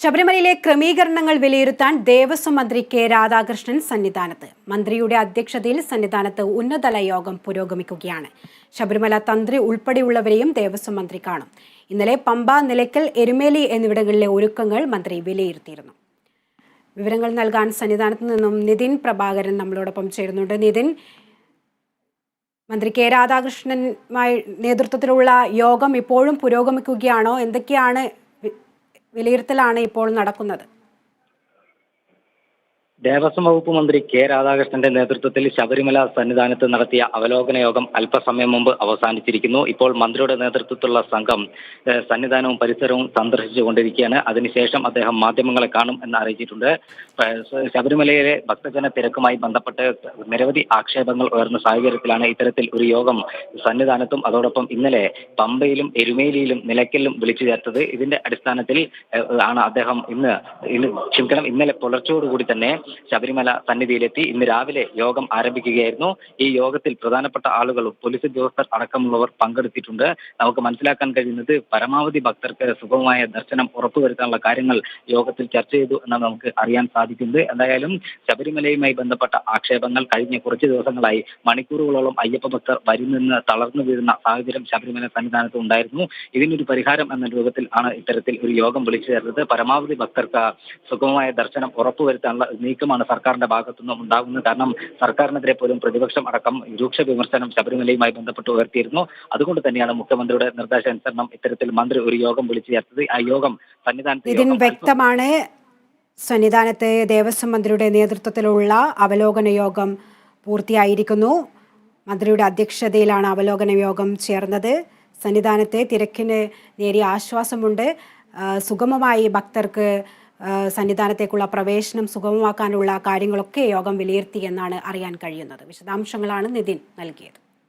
ശബരിമലയിലെ ക്രമീകരണങ്ങൾ വിലയിരുത്താൻ ദേവസ്വം മന്ത്രി കെ രാധാകൃഷ്ണൻ സന്നിധാനത്ത്. മന്ത്രിയുടെ അധ്യക്ഷതയിൽ സന്നിധാനത്ത് ഉന്നതതല യോഗം പുരോഗമിക്കുകയാണ്. ശബരിമല തന്ത്രി ഉൾപ്പെടെയുള്ളവരെയും ദേവസ്വം മന്ത്രി കാണും. ഇന്നലെ പമ്പ, നിലയ്ക്കൽ, എരുമേലി എന്നിവിടങ്ങളിലെ ഒരുക്കങ്ങൾ മന്ത്രി വിലയിരുത്തിയിരുന്നു. വിവരങ്ങൾ നൽകാൻ സന്നിധാനത്ത് നിന്നും നിതിൻ പ്രഭാകരൻ നമ്മളോടൊപ്പം ചേരുന്നുണ്ട്. നിതിൻ, മന്ത്രി കെ രാധാകൃഷ്ണനുമായി നേതൃത്വത്തിലുള്ള യോഗം ഇപ്പോഴും പുരോഗമിക്കുകയാണോ? എന്തൊക്കെയാണ് വിലയിരുത്തലാണ് ഇപ്പോൾ നടക്കുന്നത്? ദേവസ്വം വകുപ്പ് മന്ത്രി കെ രാധാകൃഷ്ണന്റെ നേതൃത്വത്തിൽ ശബരിമല സന്നിധാനത്ത് നടത്തിയ അവലോകന യോഗം അല്പസമയം മുമ്പ് അവസാനിച്ചിരിക്കുന്നു. ഇപ്പോൾ മന്ത്രിയുടെ നേതൃത്വത്തിലുള്ള സംഘം സന്നിധാനവും പരിസരവും സന്ദർശിച്ചുകൊണ്ടിരിക്കുകയാണ്. അതിനുശേഷം അദ്ദേഹം മാധ്യമങ്ങളെ കാണും എന്ന് അറിയിച്ചിട്ടുണ്ട്. ശബരിമലയിലെ ഭക്തജന തിരക്കുമായി ബന്ധപ്പെട്ട് നിരവധി ആക്ഷേപങ്ങൾ ഉയർന്ന സാഹചര്യത്തിലാണ് ഇത്തരത്തിൽ ഒരു യോഗം സന്നിധാനത്തും അതോടൊപ്പം ഇന്നലെ പമ്പയിലും എരുമേലിയിലും നിലയ്ക്കലിലും വിളിച്ചു ചേർത്തത്. ഇതിന്റെ അടിസ്ഥാനത്തിൽ ആണ് അദ്ദേഹം ഇന്നലെ പുലർച്ചയോടുകൂടി തന്നെ ശബരിമല സന്നിധിയിലെത്തി. ഇന്ന് രാവിലെ യോഗം ആരംഭിക്കുകയായിരുന്നു. ഈ യോഗത്തിൽ പ്രധാനപ്പെട്ട ആളുകളും പോലീസ് ഉദ്യോഗസ്ഥർ അടക്കമുള്ളവർ പങ്കെടുത്തിട്ടുണ്ട്. നമുക്ക് മനസ്സിലാക്കാൻ കഴിയുന്നത് പരമാവധി ഭക്തർക്ക് സുഗമമായ ദർശനം ഉറപ്പുവരുത്താനുള്ള കാര്യങ്ങൾ യോഗത്തിൽ ചർച്ച ചെയ്തു എന്നാണ് നമുക്ക് അറിയാൻ സാധിക്കുന്നത്. എന്തായാലും ശബരിമലയുമായി ബന്ധപ്പെട്ട ആക്ഷേപങ്ങൾ കഴിഞ്ഞ കുറച്ച് ദിവസങ്ങളായി മണിക്കൂറുകളോളം അയ്യപ്പ ഭക്തർ വരി നിന്ന് തളർന്നു വീഴുന്ന സാഹചര്യം ശബരിമല സന്നിധാനത്ത് ഉണ്ടായിരുന്നു. ഇതിനൊരു പരിഹാരം എന്ന രൂപത്തിൽ ആണ് ഇത്തരത്തിൽ ഒരു യോഗം വിളിച്ചു ചേർത്തത്. പരമാവധി ഭക്തർക്ക് സുഗമമായ ദർശനം ഉറപ്പുവരുത്താനുള്ള നീക്കമാണ് സർക്കാരിന്റെ ഭാഗത്തുനിന്നും ഉണ്ടാകുന്നത്. കാരണം സർക്കാരിനെതിരെ പോലും പ്രതിപക്ഷം അടക്കം രൂക്ഷ വിമർശനം ശബരിമലയുമായി ബന്ധപ്പെട്ട് ഉയർത്തിയിരുന്നു. അതുകൊണ്ട് തന്നെയാണ് മുഖ്യമന്ത്രിയുടെ നിർദ്ദേശാനുസരണം ഇത്തരത്തിൽ മന്ത്രി ഒരു യോഗം വിളിച്ചു ചേർത്തത്. ആ യോഗം സന്നിധാനത്ത് വ്യക്തമാണ്. സന്നിധാനത്ത് ദേവസ്വം മന്ത്രിയുടെ നേതൃത്വത്തിലുള്ള അവലോകന യോഗം പൂർത്തിയായിരിക്കുന്നു. മന്ത്രിയുടെ അധ്യക്ഷതയിലാണ് അവലോകന യോഗം ചേർന്നത്. സന്നിധാനത്തെ തിരക്കിന് നേരിയ ആശ്വാസമുണ്ട്. സുഗമമായി ഭക്തർക്ക് സന്നിധാനത്തേക്കുള്ള പ്രവേശനം സുഗമമാക്കാനുള്ള കാര്യങ്ങളൊക്കെ യോഗം വിലയിരുത്തി എന്നാണ് അറിയാൻ കഴിയുന്നത്. വിശദാംശങ്ങളാണ് നിതിൻ നൽകിയത്.